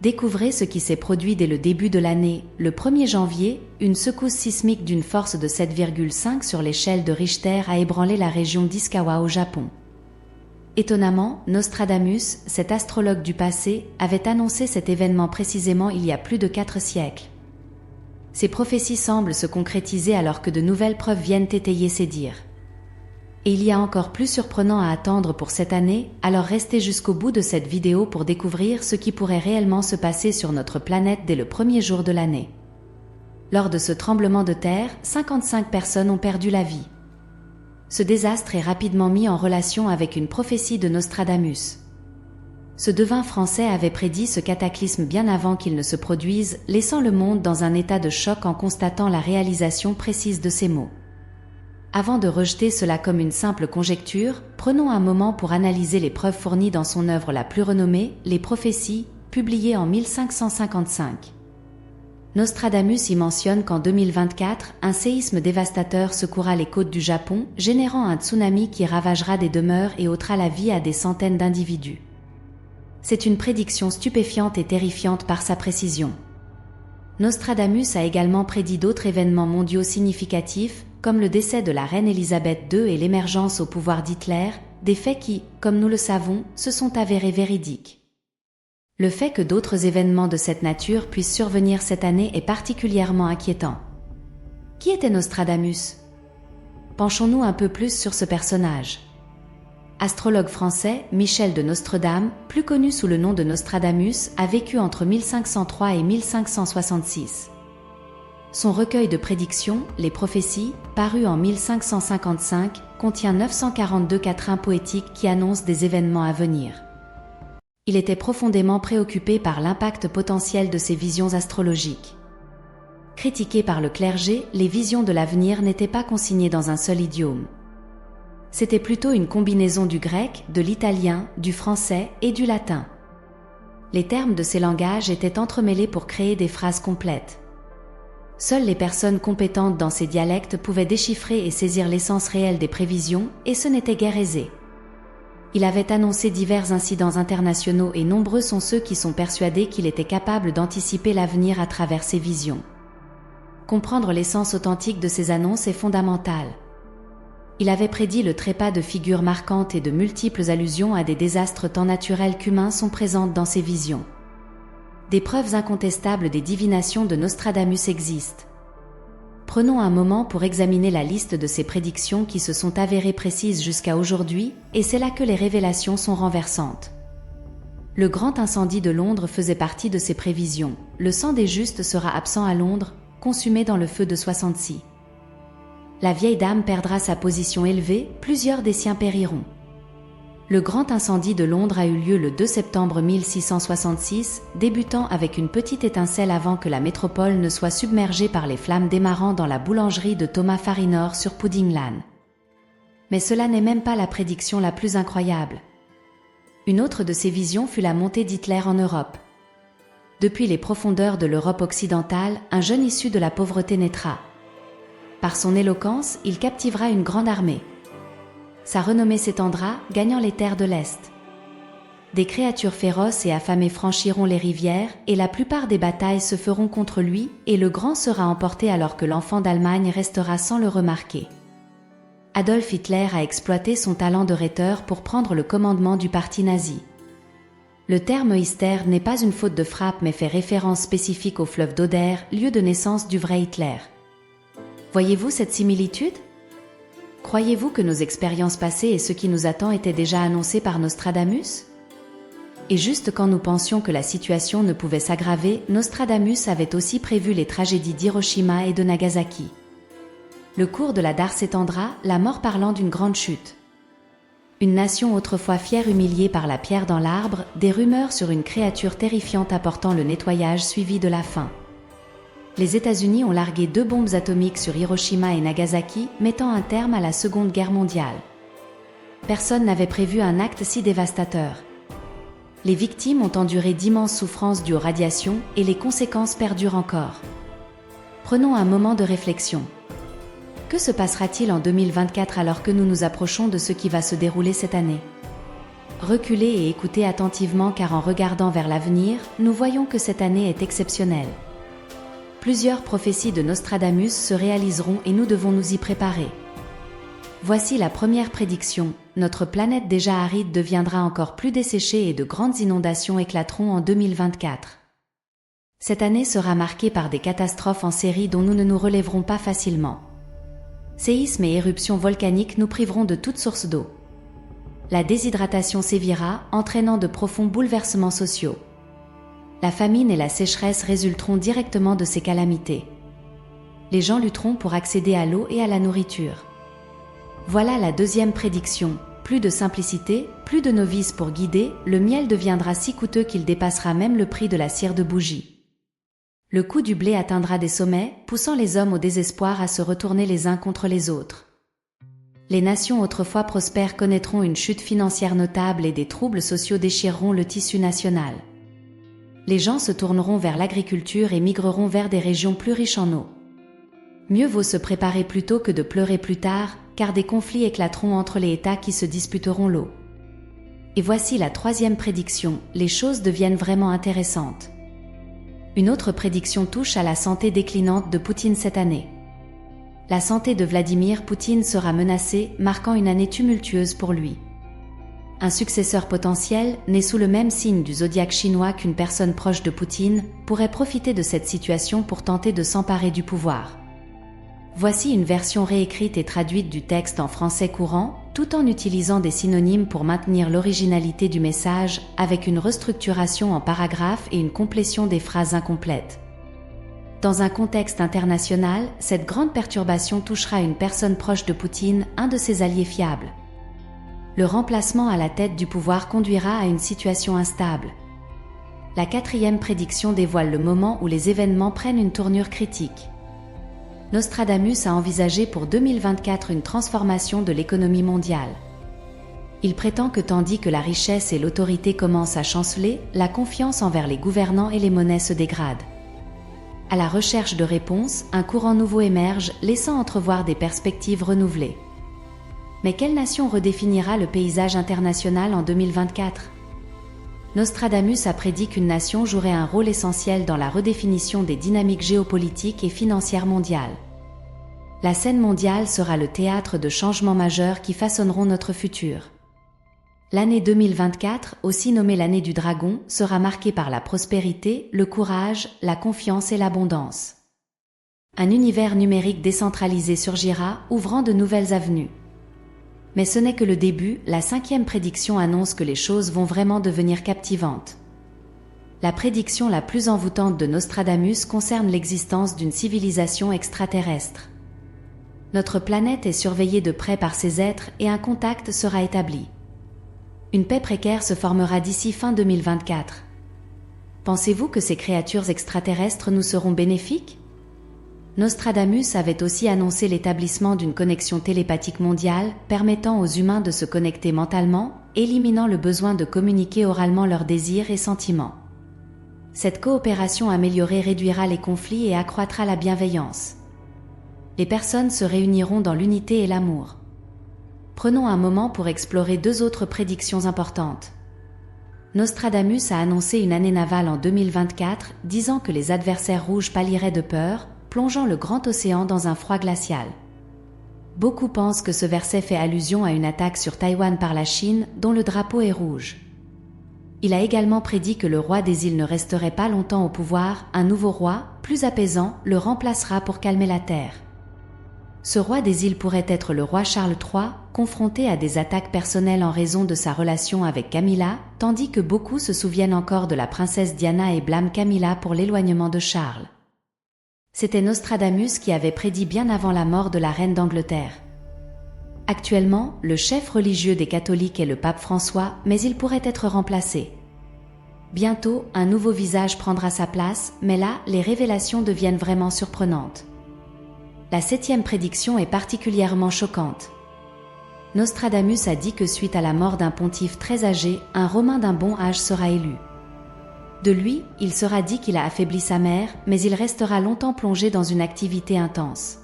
Découvrez ce qui s'est produit dès le début de l'année. Le 1er janvier, une secousse sismique d'une force de 7,5 sur l'échelle de Richter a ébranlé la région d'Ishikawa au Japon. Étonnamment, Nostradamus, cet astrologue du passé, avait annoncé cet événement précisément il y a plus de 4 siècles. Ces prophéties semblent se concrétiser alors que de nouvelles preuves viennent étayer ces dires. Et il y a encore plus surprenant à attendre pour cette année, alors restez jusqu'au bout de cette vidéo pour découvrir ce qui pourrait réellement se passer sur notre planète dès le premier jour de l'année. Lors de ce tremblement de terre, 55 personnes ont perdu la vie. Ce désastre est rapidement mis en relation avec une prophétie de Nostradamus. Ce devin français avait prédit ce cataclysme bien avant qu'il ne se produise, laissant le monde dans un état de choc en constatant la réalisation précise de ces mots. Avant de rejeter cela comme une simple conjecture, prenons un moment pour analyser les preuves fournies dans son œuvre la plus renommée, Les Prophéties, publiée en 1555. Nostradamus y mentionne qu'en 2024, un séisme dévastateur secourra les côtes du Japon, générant un tsunami qui ravagera des demeures et ôtera la vie à des centaines d'individus. C'est une prédiction stupéfiante et terrifiante par sa précision. Nostradamus a également prédit d'autres événements mondiaux significatifs, comme le décès de la reine Élisabeth II et l'émergence au pouvoir d'Hitler, des faits qui, comme nous le savons, se sont avérés véridiques. Le fait que d'autres événements de cette nature puissent survenir cette année est particulièrement inquiétant. Qui était Nostradamus? Penchons-nous un peu plus sur ce personnage. Astrologue français, Michel de Nostredame, plus connu sous le nom de Nostradamus, a vécu entre 1503 et 1566. Son recueil de prédictions, Les Prophéties, paru en 1555, contient 942 quatrains poétiques qui annoncent des événements à venir. Il était profondément préoccupé par l'impact potentiel de ces visions astrologiques. Critiqué par le clergé, les visions de l'avenir n'étaient pas consignées dans un seul idiome. C'était plutôt une combinaison du grec, de l'italien, du français et du latin. Les termes de ces langages étaient entremêlés pour créer des phrases complètes. Seules les personnes compétentes dans ces dialectes pouvaient déchiffrer et saisir l'essence réelle des prévisions, et ce n'était guère aisé. Il avait annoncé divers incidents internationaux et nombreux sont ceux qui sont persuadés qu'il était capable d'anticiper l'avenir à travers ses visions. Comprendre l'essence authentique de ces annonces est fondamental. Il avait prédit le trépas de figures marquantes et de multiples allusions à des désastres tant naturels qu'humains sont présentes dans ses visions. Des preuves incontestables des divinations de Nostradamus existent. Prenons un moment pour examiner la liste de ces prédictions qui se sont avérées précises jusqu'à aujourd'hui, et c'est là que les révélations sont renversantes. Le grand incendie de Londres faisait partie de ces prévisions. Le sang des justes sera absent à Londres, consumé dans le feu de 66. La vieille dame perdra sa position élevée, plusieurs des siens périront. Le grand incendie de Londres a eu lieu le 2 septembre 1666, débutant avec une petite étincelle avant que la métropole ne soit submergée par les flammes démarrant dans la boulangerie de Thomas Farinor sur Pudding Lane. Mais cela n'est même pas la prédiction la plus incroyable. Une autre de ces visions fut la montée d'Hitler en Europe. Depuis les profondeurs de l'Europe occidentale, un jeune issu de la pauvreté naîtra. Par son éloquence, il captivera une grande armée. Sa renommée s'étendra, gagnant les terres de l'Est. Des créatures féroces et affamées franchiront les rivières, et la plupart des batailles se feront contre lui, et le grand sera emporté alors que l'enfant d'Allemagne restera sans le remarquer. Adolf Hitler a exploité son talent de rhéteur pour prendre le commandement du parti nazi. Le terme hystère n'est pas une faute de frappe mais fait référence spécifique au fleuve d'Oder, lieu de naissance du vrai Hitler. Voyez-vous cette similitude ? Croyez-vous que nos expériences passées et ce qui nous attend étaient déjà annoncés par Nostradamus? Et juste quand nous pensions que la situation ne pouvait s'aggraver, Nostradamus avait aussi prévu les tragédies d'Hiroshima et de Nagasaki. Le cours de la Dare s'étendra, la mort parlant d'une grande chute. Une nation autrefois fière humiliée par la pierre dans l'arbre, des rumeurs sur une créature terrifiante apportant le nettoyage suivi de la faim. Les États-Unis ont largué 2 bombes atomiques sur Hiroshima et Nagasaki, mettant un terme à la Seconde Guerre mondiale. Personne n'avait prévu un acte si dévastateur. Les victimes ont enduré d'immenses souffrances dues aux radiations et les conséquences perdurent encore. Prenons un moment de réflexion. Que se passera-t-il en 2024 alors que nous nous approchons de ce qui va se dérouler cette année? Reculez et écoutez attentivement car en regardant vers l'avenir, nous voyons que cette année est exceptionnelle. Plusieurs prophéties de Nostradamus se réaliseront et nous devons nous y préparer. Voici la première prédiction, notre planète déjà aride deviendra encore plus desséchée et de grandes inondations éclateront en 2024. Cette année sera marquée par des catastrophes en série dont nous ne nous relèverons pas facilement. Séismes et éruptions volcaniques nous priveront de toute source d'eau. La déshydratation sévira, entraînant de profonds bouleversements sociaux. La famine et la sécheresse résulteront directement de ces calamités. Les gens lutteront pour accéder à l'eau et à la nourriture. Voilà la deuxième prédiction. Plus de simplicité, plus de novices pour guider, le miel deviendra si coûteux qu'il dépassera même le prix de la cire de bougie. Le coût du blé atteindra des sommets, poussant les hommes au désespoir à se retourner les uns contre les autres. Les nations autrefois prospères connaîtront une chute financière notable et des troubles sociaux déchireront le tissu national. Les gens se tourneront vers l'agriculture et migreront vers des régions plus riches en eau. Mieux vaut se préparer plus tôt que de pleurer plus tard, car des conflits éclateront entre les États qui se disputeront l'eau. Et voici la troisième prédiction, les choses deviennent vraiment intéressantes. Une autre prédiction touche à la santé déclinante de Poutine cette année. La santé de Vladimir Poutine sera menacée, marquant une année tumultueuse pour lui. Un successeur potentiel, né sous le même signe du zodiaque chinois qu'une personne proche de Poutine, pourrait profiter de cette situation pour tenter de s'emparer du pouvoir. Voici une version réécrite et traduite du texte en français courant, tout en utilisant des synonymes pour maintenir l'originalité du message, avec une restructuration en paragraphes et une complétion des phrases incomplètes. Dans un contexte international, cette grande perturbation touchera une personne proche de Poutine, un de ses alliés fiables. Le remplacement à la tête du pouvoir conduira à une situation instable. La quatrième prédiction dévoile le moment où les événements prennent une tournure critique. Nostradamus a envisagé pour 2024 une transformation de l'économie mondiale. Il prétend que tandis que la richesse et l'autorité commencent à chanceler, la confiance envers les gouvernants et les monnaies se dégrade. À la recherche de réponses, un courant nouveau émerge, laissant entrevoir des perspectives renouvelées. Mais quelle nation redéfinira le paysage international en 2024 ? Nostradamus a prédit qu'une nation jouerait un rôle essentiel dans la redéfinition des dynamiques géopolitiques et financières mondiales. La scène mondiale sera le théâtre de changements majeurs qui façonneront notre futur. L'année 2024, aussi nommée l'année du dragon, sera marquée par la prospérité, le courage, la confiance et l'abondance. Un univers numérique décentralisé surgira, ouvrant de nouvelles avenues. Mais ce n'est que le début, la cinquième prédiction annonce que les choses vont vraiment devenir captivantes. La prédiction la plus envoûtante de Nostradamus concerne l'existence d'une civilisation extraterrestre. Notre planète est surveillée de près par ces êtres et un contact sera établi. Une paix précaire se formera d'ici fin 2024. Pensez-vous que ces créatures extraterrestres nous seront bénéfiques ? Nostradamus avait aussi annoncé l'établissement d'une connexion télépathique mondiale permettant aux humains de se connecter mentalement, éliminant le besoin de communiquer oralement leurs désirs et sentiments. Cette coopération améliorée réduira les conflits et accroîtra la bienveillance. Les personnes se réuniront dans l'unité et l'amour. Prenons un moment pour explorer deux autres prédictions importantes. Nostradamus a annoncé une année navale en 2024, disant que les adversaires rouges pâliraient de peur, plongeant le grand océan dans un froid glacial. Beaucoup pensent que ce verset fait allusion à une attaque sur Taïwan par la Chine, dont le drapeau est rouge. Il a également prédit que le roi des îles ne resterait pas longtemps au pouvoir, un nouveau roi, plus apaisant, le remplacera pour calmer la terre. Ce roi des îles pourrait être le roi Charles III, confronté à des attaques personnelles en raison de sa relation avec Camilla, tandis que beaucoup se souviennent encore de la princesse Diana et blâment Camilla pour l'éloignement de Charles. C'était Nostradamus qui avait prédit bien avant la mort de la reine d'Angleterre. Actuellement, le chef religieux des catholiques est le pape François, mais il pourrait être remplacé. Bientôt, un nouveau visage prendra sa place, mais là, les révélations deviennent vraiment surprenantes. La septième prédiction est particulièrement choquante. Nostradamus a dit que suite à la mort d'un pontife très âgé, un Romain d'un bon âge sera élu. De lui, il sera dit qu'il a affaibli sa mère, mais il restera longtemps plongé dans une activité intense.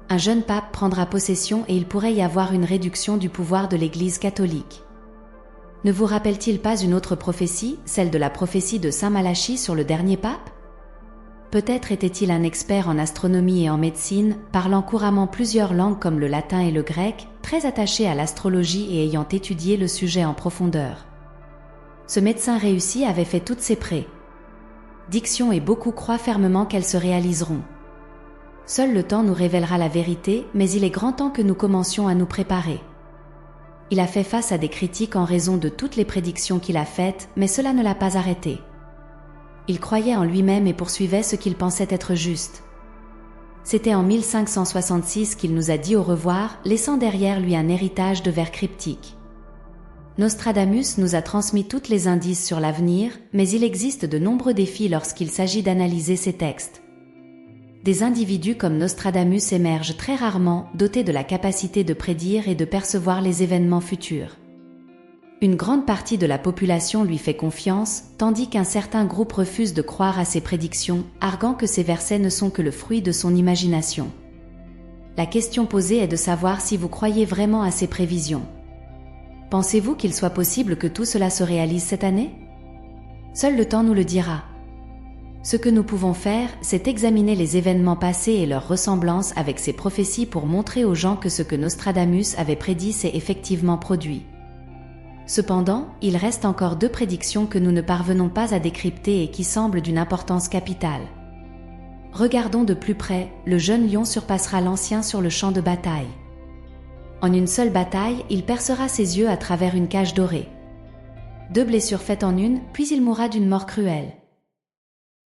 Un jeune pape prendra possession et il pourrait y avoir une réduction du pouvoir de l'Église catholique. Ne vous rappelle-t-il pas une autre prophétie, celle de la prophétie de Saint Malachie sur le dernier pape? Peut-être était-il un expert en astronomie et en médecine, parlant couramment plusieurs langues comme le latin et le grec, très attaché à l'astrologie et ayant étudié le sujet en profondeur. Ce médecin réussi avait fait toutes ses prédictions et beaucoup croient fermement qu'elles se réaliseront. Seul le temps nous révélera la vérité, mais il est grand temps que nous commencions à nous préparer. Il a fait face à des critiques en raison de toutes les prédictions qu'il a faites, mais cela ne l'a pas arrêté. Il croyait en lui-même et poursuivait ce qu'il pensait être juste. C'était en 1566 qu'il nous a dit au revoir, laissant derrière lui un héritage de vers cryptiques. Nostradamus nous a transmis tous les indices sur l'avenir, mais il existe de nombreux défis lorsqu'il s'agit d'analyser ces textes. Des individus comme Nostradamus émergent très rarement, dotés de la capacité de prédire et de percevoir les événements futurs. Une grande partie de la population lui fait confiance, tandis qu'un certain groupe refuse de croire à ses prédictions, arguant que ces versets ne sont que le fruit de son imagination. La question posée est de savoir si vous croyez vraiment à ces prévisions. Pensez-vous qu'il soit possible que tout cela se réalise cette année? Seul le temps nous le dira. Ce que nous pouvons faire, c'est examiner les événements passés et leur ressemblance avec ces prophéties pour montrer aux gens que ce que Nostradamus avait prédit s'est effectivement produit. Cependant, il reste encore 2 prédictions que nous ne parvenons pas à décrypter et qui semblent d'une importance capitale. Regardons de plus près, le jeune lion surpassera l'ancien sur le champ de bataille. En une seule bataille, il percera ses yeux à travers une cage dorée. 2 blessures faites en une, puis il mourra d'une mort cruelle.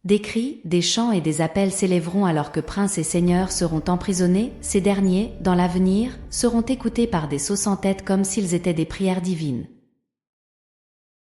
Des cris, des chants et des appels s'élèveront alors que princes et seigneurs seront emprisonnés, ces derniers, dans l'avenir, seront écoutés par des sots sans tête comme s'ils étaient des prières divines.